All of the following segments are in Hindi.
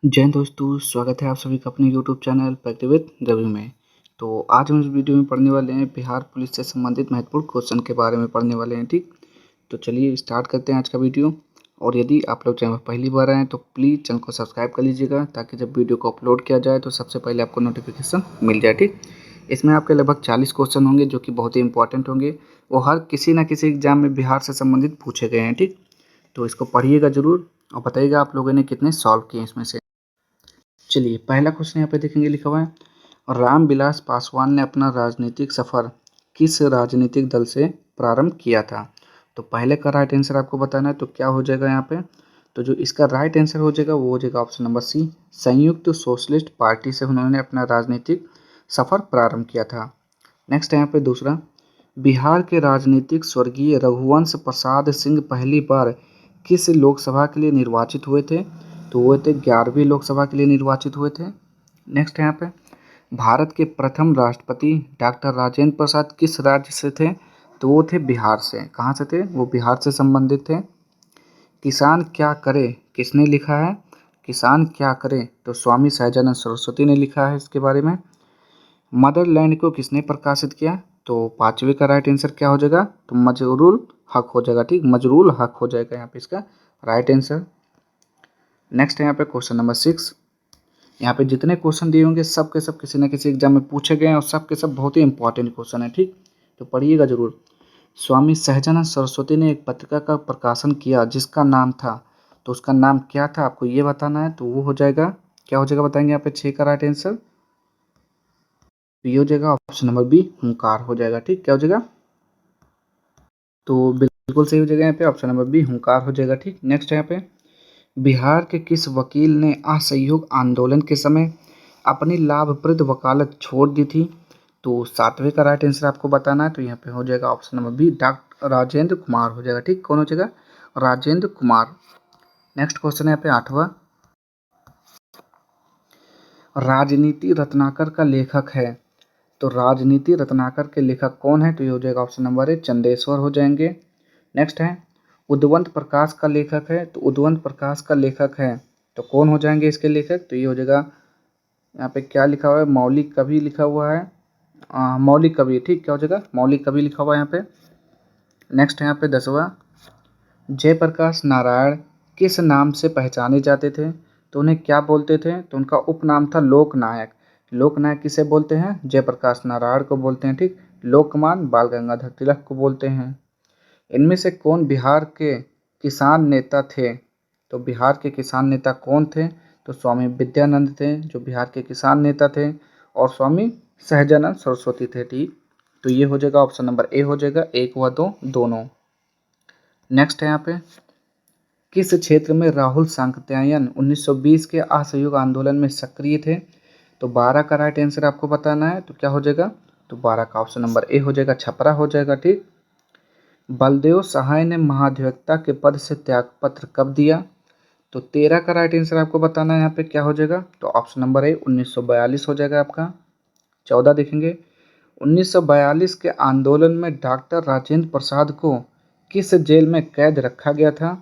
जय हिंद दोस्तों, स्वागत है आप सभी का अपने YouTube channel fact with Ravi में। तो आज हम इस वीडियो में पढ़ने वाले हैं बिहार पुलिस से संबंधित महत्वपूर्ण क्वेश्चन के बारे में पढ़ने वाले हैं। ठीक, तो चलिए स्टार्ट करते हैं आज का वीडियो। और यदि आप लोग चैनल पर पहली बार आए हैं तो प्लीज़ चैनल को सब्सक्राइब कर लीजिएगा, ताकि जब वीडियो को अपलोड किया जाए तो सबसे पहले आपको नोटिफिकेशन मिल जाए। ठीक, इसमें आपके लगभग 40 क्वेश्चन होंगे जो कि बहुत ही इंपॉर्टेंट होंगे। वो हर किसी न किसी एग्जाम में बिहार से संबंधित पूछे गए हैं। ठीक, तो इसको पढ़िएगा ज़रूर और बताइएगा आप लोगों ने कितने सॉल्व किए इसमें से। चलिए पहला क्वेश्चन यहाँ पे देखेंगे, लिखा हुआ है रामविलास पासवान ने अपना राजनीतिक सफर किस राजनीतिक दल से प्रारंभ किया था। तो पहले का राइट आंसर आपको बताना है, तो क्या हो जाएगा यहाँ पे। तो जो इसका राइट आंसर हो जाएगा वो हो जाएगा ऑप्शन नंबर सी, संयुक्त सोशलिस्ट पार्टी से उन्होंने अपना राजनीतिक सफर प्रारंभ किया था। नेक्स्ट है यहाँ पे दूसरा, बिहार के राजनीतिक स्वर्गीय रघुवंश प्रसाद सिंह पहली बार किस लोकसभा के लिए निर्वाचित हुए थे। तो वो थे 11वीं लोकसभा के लिए निर्वाचित हुए थे। नेक्स्ट है यहाँ पे, भारत के प्रथम राष्ट्रपति डॉक्टर राजेंद्र प्रसाद किस राज्य से थे। तो वो थे बिहार से। कहाँ से थे वो, बिहार से संबंधित थे। किसान क्या करे किसने लिखा है, किसान क्या करे तो स्वामी सहजानंद सरस्वती ने लिखा है इसके बारे में। मदरलैंड को किसने प्रकाशित किया। तो पांचवे का राइट आंसर क्या हो जाएगा, तो मजरूल हक हो जाएगा। ठीक, मजरूल हक हो जाएगा यहाँ पे इसका राइट आंसर। नेक्स्ट है यहाँ पे क्वेश्चन नंबर 6। यहाँ पे जितने क्वेश्चन दिए होंगे सब के सब किसी न किसी एग्जाम में पूछे गए हैं और सब के सब बहुत ही इंपॉर्टेंट क्वेश्चन है। ठीक, तो पढ़िएगा जरूर। स्वामी सहजानंद सरस्वती ने एक पत्रिका का प्रकाशन किया जिसका नाम था, तो उसका नाम क्या था आपको ये बताना है। तो वो हो जाएगा, क्या हो जाएगा बताएंगे यहाँ पे 6 का राइट आंसर। तो ये हो जाएगा ऑप्शन नंबर बी, हुंकार हो जाएगा। ठीक, क्या हो जाएगा, तो बिल्कुल सही हो जाएगा यहाँ पे ऑप्शन नंबर बी, हुंकार हो जाएगा। ठीक, नेक्स्ट है यहाँ पे, बिहार के किस वकील ने असहयोग आंदोलन के समय अपनी लाभप्रद वकालत छोड़ दी थी। तो 7वें का राइट आंसर आपको बताना है। तो यहाँ पे हो जाएगा option number B, doctor Rajendra Kumar हो जाएगा। ठीक, कौन हो जाएगा, राजेंद्र कुमार। नेक्स्ट क्वेश्चन है यहाँ पे 8वां, राजनीति रत्नाकर का लेखक है। तो राजनीति रत्नाकर के लेखक कौन है। तो ये हो जाएगा ऑप्शन नंबर ए, चंदेश्वर हो जाएंगे। नेक्स्ट है, उद्वंत प्रकाश का लेखक है। तो उद्वंत प्रकाश का लेखक है तो कौन हो जाएंगे इसके लेखक। तो ये हो जाएगा, यहाँ पे क्या लिखा हुआ है, मौलिक कवि लिखा हुआ है, मौलिक कवि। ठीक, क्या हो जाएगा, मौलिक कवि लिखा हुआ है यहाँ पे। नेक्स्ट है यहाँ पे 10वां, जयप्रकाश नारायण किस नाम से पहचाने जाते थे। तो उन्हें क्या बोलते थे। तो उनका उपनाम था लोकनायक। लोकनायक किसे बोलते हैं, जयप्रकाश नारायण को बोलते हैं। ठीक, लोकमान बाल गंगाधर तिलक को बोलते हैं। इनमें से कौन बिहार के किसान नेता थे। तो बिहार के किसान नेता कौन थे। तो स्वामी विद्यानंद थे जो बिहार के किसान नेता थे, और स्वामी सहजानंद सरस्वती थे। ठीक, तो ये हो जाएगा ऑप्शन नंबर ए हो जाएगा, एक व दो दोनों। नेक्स्ट है यहाँ पे, किस क्षेत्र में राहुल सांकृत्यायन 1920 के असहयोग आंदोलन में सक्रिय थे। तो 12 का राइट आंसर आपको बताना है। तो क्या हो जाएगा, तो 12 का ऑप्शन नंबर ए हो जाएगा, छपरा हो जाएगा। ठीक, बलदेव सहाय ने महाधिवक्ता के पद से त्यागपत्र कब दिया। तो 13 का राइट आंसर आपको बताना है यहाँ पे, क्या हो जाएगा, तो ऑप्शन नंबर ए 1942 हो जाएगा आपका। 14 देखेंगे, 1942 के आंदोलन में डॉक्टर राजेंद्र प्रसाद को किस जेल में कैद रखा गया था।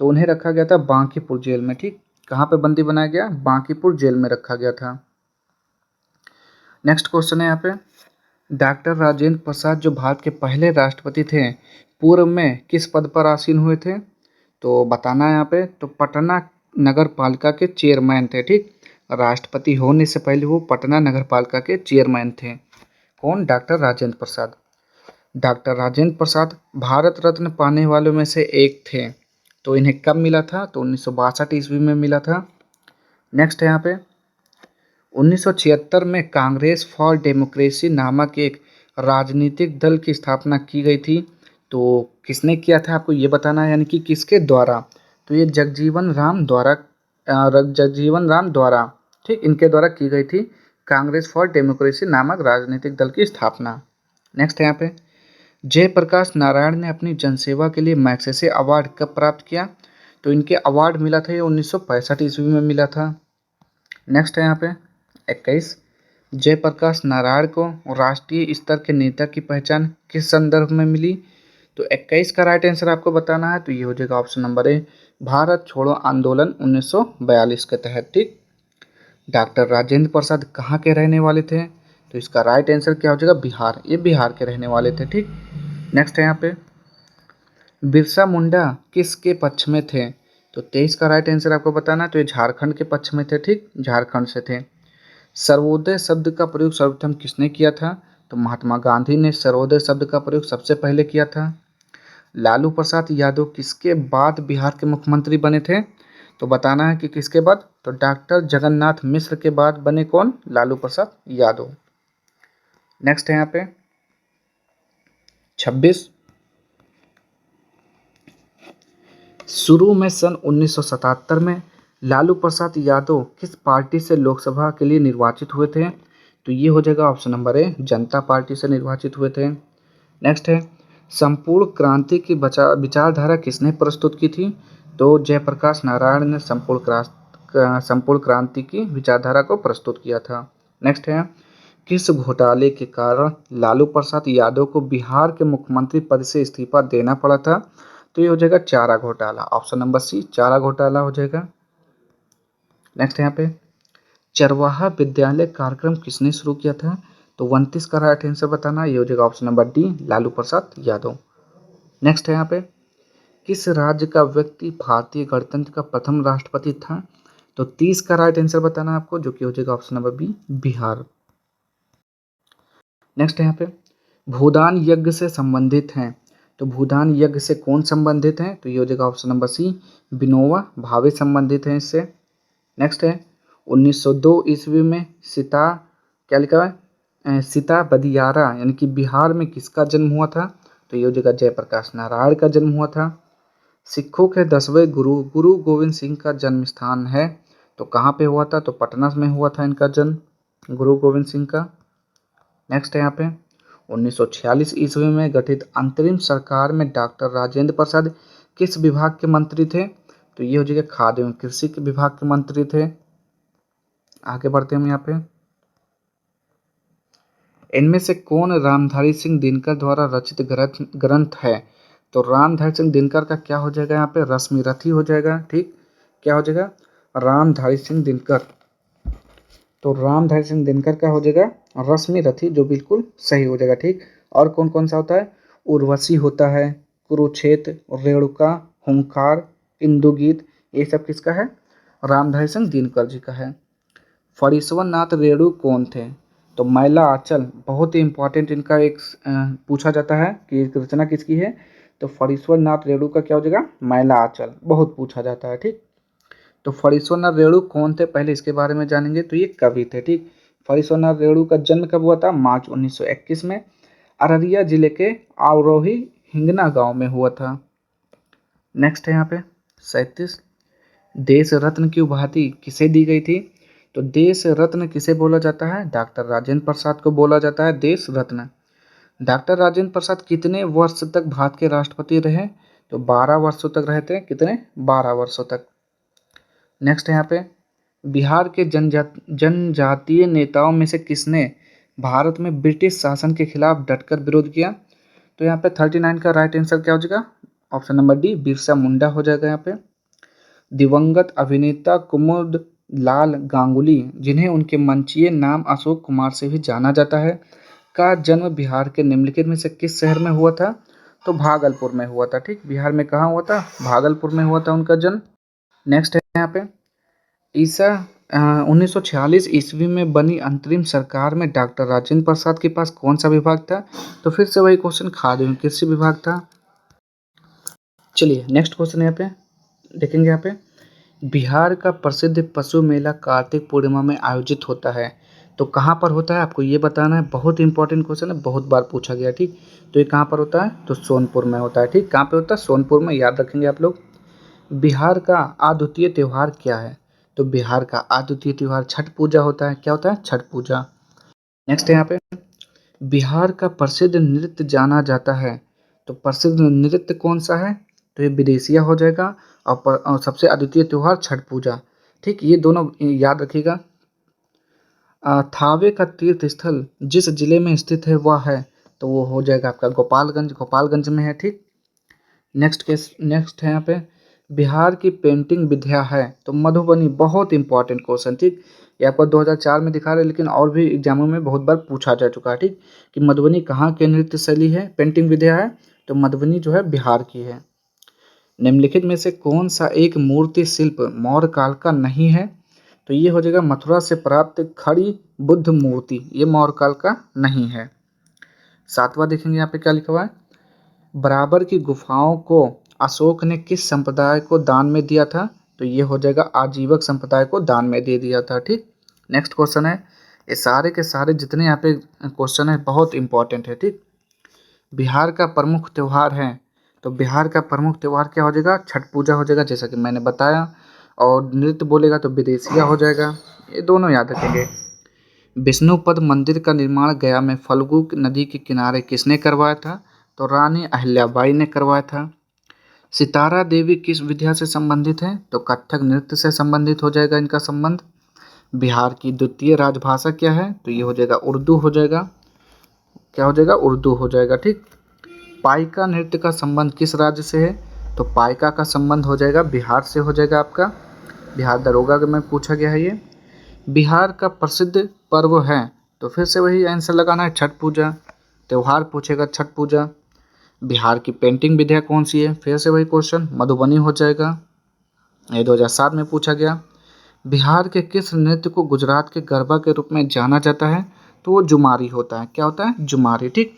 तो उन्हें रखा गया था बांकीपुर जेल में। ठीक, कहाँ पे बंदी बनाया गया, बांकीपुर जेल में रखा गया था। नेक्स्ट क्वेश्चन है यहाँ पे, डॉक्टर राजेंद्र प्रसाद जो भारत के पहले राष्ट्रपति थे, पूर्व में किस पद पर आसीन हुए थे। तो बताना है यहाँ पे, तो पटना नगर पालिका के चेयरमैन थे। ठीक, राष्ट्रपति होने से पहले वो पटना नगर पालिका के चेयरमैन थे। कौन, डॉक्टर राजेंद्र प्रसाद। डॉक्टर राजेंद्र प्रसाद भारत रत्न पाने वालों में से एक थे। तो इन्हें कब मिला था, तो 1962 ईस्वी में मिला था। नेक्स्ट है यहाँ पे, 1976 में कांग्रेस फॉर डेमोक्रेसी नामक एक राजनीतिक दल की स्थापना की गई थी। तो किसने किया था आपको ये बताना है, यानी कि किसके द्वारा। तो ये जगजीवन राम द्वारा, ठीक, इनके द्वारा की गई थी कांग्रेस फॉर डेमोक्रेसी नामक राजनीतिक दल की स्थापना। नेक्स्ट है यहाँ पे, जयप्रकाश नारायण ने अपनी जनसेवा के लिए मैग्सेसे अवार्ड कब प्राप्त किया। तो इनके अवार्ड मिला था ये 1965 ईस्वी में मिला था। नेक्स्ट है यहाँ पे 21, जयप्रकाश नारायण को राष्ट्रीय स्तर के नेता की पहचान किस संदर्भ में मिली। तो 21 का राइट आंसर आपको बताना है, तो ये हो जाएगा ऑप्शन नंबर ए, भारत छोड़ो आंदोलन 1942 के तहत। ठीक। डॉक्टर राजेंद्र प्रसाद कहाँ के रहने वाले थे? तो इसका राइट आंसर क्या हो जाएगा? बिहार। ये बिहार के रहने वाले थे। ठीक। नेक्स्ट है यहाँ पे, बिरसा मुंडा किसके पक्ष में थे? तो 23 का राइट आंसर आपको बताना है, तो ये झारखंड के पक्ष में थे। ठीक, झारखंड से थे। सर्वोदय शब्द का प्रयोग सर्वप्रथम किसने किया था? तो महात्मा गांधी ने सर्वोदय शब्द का प्रयोग सबसे पहले किया था। लालू प्रसाद यादव किसके बाद बिहार के मुख्यमंत्री बने थे? तो बताना है कि किसके बाद? तो डॉक्टर जगन्नाथ मिश्र के बाद बने कौन? लालू प्रसाद यादव। नेक्स्ट है यहाँ पे 26, शुरू में सन 1977 में लालू प्रसाद यादव किस पार्टी से लोकसभा के लिए निर्वाचित हुए थे? तो ये हो जाएगा option number A, Janata party से निर्वाचित हुए थे। नेक्स्ट है, संपूर्ण क्रांति की विचारधारा किसने प्रस्तुत की थी? तो जयप्रकाश नारायण ने संपूर्ण क्रांति की विचारधारा को प्रस्तुत किया था। नेक्स्ट है, किस घोटाले के कारण लालू प्रसाद यादव को बिहार के मुख्यमंत्री पद से इस्तीफा देना पड़ा था? तो ये हो जाएगा चारा घोटाला। ऑप्शन नंबर सी, चारा घोटाला हो जाएगा। नेक्स्ट यहाँ पे, चरवाहा विद्यालय कार्यक्रम किसने शुरू किया था? तो 29 का राइट आंसर बताना, ये हो जाएगा option number D, Lalu Prasad Yadav. Next है यहाँ पे, किस राज्य का व्यक्ति भारतीय गणतंत्र का प्रथम राष्ट्रपति था? तो 30 का राइट आंसर बताना है आपको, जो कि हो जाएगा option number B, Bihar. Next है यहाँ पे, भूदान यज्ञ से संबंधित हैं। तो भूदान यज्ञ से कौन संबंधित है? तो ये हो जाएगा option number C, Vinoba Bhave संबंधित हैं इससे। नेक्स्ट है, 1902 ईस्वी में क्या लिखा है, सीता बदियारा यानी कि बिहार में किसका जन्म हुआ था? तो ये हो जाएगा जयप्रकाश नारायण का जन्म हुआ था। सिखों के 10वें गुरु गुरु गोविंद सिंह का जन्म स्थान है, तो कहाँ पे हुआ था? तो पटना में हुआ था इनका जन्म, गुरु गोविंद सिंह का। नेक्स्ट है यहाँ पे, 1946 ईस्वी में गठित अंतरिम सरकार में डॉक्टर राजेंद्र प्रसाद किस विभाग के मंत्री थे? तो ये हो जाएगा खाद्य एवं कृषि के विभाग के मंत्री थे। आगे बढ़ते हैं हम यहाँ पे, इनमें से कौन रामधारी सिंह दिनकर द्वारा रचित ग्रंथ है? तो रामधारी सिंह दिनकर का क्या हो जाएगा यहाँ पे? रश्मि रथी हो जाएगा। ठीक, क्या हो जाएगा? रामधारी सिंह दिनकर। तो रामधारी सिंह दिनकर का हो जाएगा रश्मि रथी, जो बिल्कुल सही हो जाएगा। ठीक, और कौन कौन सा होता है? उर्वशी होता है, कुरुक्षेत्र, रेणुका, हुंकार, इंदुगीत, ये सब किसका है? रामधारी सिंह दिनकर जी का है। फणीश्वर नाथ रेणु कौन थे? तो मैला आंचल, बहुत ही इंपॉर्टेंट इनका एक पूछा जाता है कि रचना किसकी है? तो फणीश्वर नाथ रेणु का क्या हो जाएगा? मैला आंचल, बहुत पूछा जाता है। ठीक, तो फणीश्वर नाथ रेणु कौन थे, पहले इसके बारे में जानेंगे। तो ये कवि थे। ठीक, फणीश्वर नाथ रेणु का जन्म कब हुआ था? मार्च 1921 में अररिया जिले के आवरोही हिंगना गांव में हुआ था। नेक्स्ट है यहाँ पे 37, देश रत्न की उपाधि किसे दी गई थी? तो देश रत्न किसे बोला जाता है? डॉक्टर राजेंद्र प्रसाद को बोला जाता है देश रत्न। डॉक्टर राजेंद्र प्रसाद कितने वर्ष तक भारत के राष्ट्रपति रहे? तो 12 वर्षों तक रहे थे। कितने? 12 वर्षों तक। नेक्स्ट है यहाँ पे, बिहार के जनजातीय नेताओं में से किसने भारत में ब्रिटिश शासन के खिलाफ डटकर विरोध किया? तो यहाँ पे 39 का राइट आंसर क्या हो जाएगा? Option number D, Birsa Munda हो जाएगा यहाँ पे। दिवंगत अभिनेता कुमुद लाल गांगुली, जिन्हें उनके मंचीय नाम अशोक कुमार से भी जाना जाता है, का जन्म बिहार के निम्नलिखित में से किस शहर में हुआ था? तो भागलपुर में हुआ था। ठीक, बिहार में कहाँ हुआ था? भागलपुर में हुआ था उनका जन्म। नेक्स्ट है यहाँ पे, ईसा 1946 ईस्वी में बनी अंतरिम सरकार में डॉक्टर राजेंद्र प्रसाद के पास कौन सा विभाग था? तो फिर से वही क्वेश्चन, खाद्य एवं कृषि विभाग था। चलिए नेक्स्ट क्वेश्चन यहाँ पे देखेंगे। यहाँ पे, बिहार का प्रसिद्ध पशु मेला कार्तिक पूर्णिमा में आयोजित होता है, तो कहाँ पर होता है? आपको ये बताना है। बहुत इंपॉर्टेंट क्वेश्चन है, बहुत बार पूछा गया। ठीक, तो ये कहाँ पर होता है? तो सोनपुर में होता है। ठीक, कहाँ पे होता है? सोनपुर में, याद रखेंगे आप लोग। बिहार का अद्वितीय त्यौहार क्या है? तो बिहार का अद्वितीय त्यौहार छठ पूजा होता है। क्या होता है? छठ पूजा। नेक्स्ट है यहाँ पे, बिहार का प्रसिद्ध नृत्य जाना जाता है, तो प्रसिद्ध नृत्य कौन सा है? तो ये विदेशिया हो जाएगा। और सबसे अद्वितीय त्यौहार छठ पूजा। ठीक, ये दोनों याद रखिएगा। थावे का तीर्थ स्थल जिस जिले में स्थित है वह है, तो वो हो जाएगा आपका गोपालगंज, गोपालगंज में है। ठीक, नेक्स्ट है यहाँ पे, बिहार की पेंटिंग विद्या है तो मधुबनी। बहुत इंपॉर्टेंट क्वेश्चन, ठीक। ये आपको 2004 में दिखा रहे हैं, लेकिन और भी एग्जामों में बहुत बार पूछा जा चुका है, ठीक। कि मधुबनी कहाँ की नृत्य शैली है, पेंटिंग विद्या है, तो मधुबनी जो है बिहार की है। निम्नलिखित में से कौन सा एक मूर्ति शिल्प मौर्य काल का नहीं है, तो ये हो जाएगा मथुरा से प्राप्त खड़ी बुद्ध मूर्ति, ये मौर्य काल का नहीं है। 7वां देखेंगे यहाँ पे क्या लिखा हुआ है, बराबर की गुफाओं को अशोक ने किस संप्रदाय को दान में दिया था, तो ये हो जाएगा आजीवक संप्रदाय को दान में दे दिया था, ठीक। नेक्स्ट क्वेश्चन है, ये सारे के सारे जितने यहाँ पे क्वेश्चन है बहुत इंपॉर्टेंट है, ठीक। बिहार का प्रमुख त्यौहार है, तो बिहार का प्रमुख त्यौहार क्या हो जाएगा, छठ पूजा हो जाएगा, जैसा कि मैंने बताया। और नृत्य बोलेगा तो विदेशिया हो जाएगा, ये दोनों याद रखेंगे। विष्णुपद मंदिर का निर्माण गया में फल्गु नदी के किनारे किसने करवाया था, तो रानी अहिल्याबाई ने करवाया था। सितारा देवी किस विद्या से संबंधित है, तो कथक नृत्य से संबंधित हो जाएगा इनका संबंध। बिहार की द्वितीय राजभाषा क्या है, तो ये हो जाएगा उर्दू हो जाएगा, क्या हो जाएगा, उर्दू हो जाएगा, ठीक। पाइका नृत्य का संबंध किस राज्य से है, तो पाइका का संबंध हो जाएगा बिहार से हो जाएगा आपका, बिहार दरोगा में पूछा गया है ये। बिहार का प्रसिद्ध पर्व है, तो फिर से वही आंसर लगाना है, छठ पूजा। त्यौहार पूछेगा छठ पूजा। बिहार की पेंटिंग विद्या कौन सी है, फिर से वही क्वेश्चन, मधुबनी हो जाएगा, ये 2007 में पूछा गया। बिहार के किस नृत्य को गुजरात के गरबा के रूप में जाना जाता है, तो वो जुमारी होता है, क्या होता है, जुमारी, ठीक।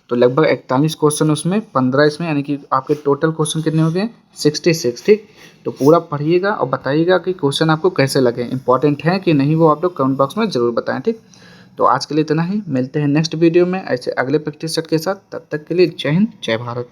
तो लगभग 41 क्वेश्चन उसमें, 15 इसमें, यानी कि आपके टोटल क्वेश्चन कितने हो गए, 66, ठीक। तो पूरा पढ़िएगा और बताइएगा कि क्वेश्चन आपको कैसे लगे, इंपॉर्टेंट है कि नहीं, वो आप लोग कमेंट बॉक्स में ज़रूर बताएं, ठीक। तो आज के लिए इतना ही, मिलते हैं नेक्स्ट वीडियो में ऐसे अगले प्रैक्टिस सेट के साथ। तब तक के लिए जय हिंद, जय भारत।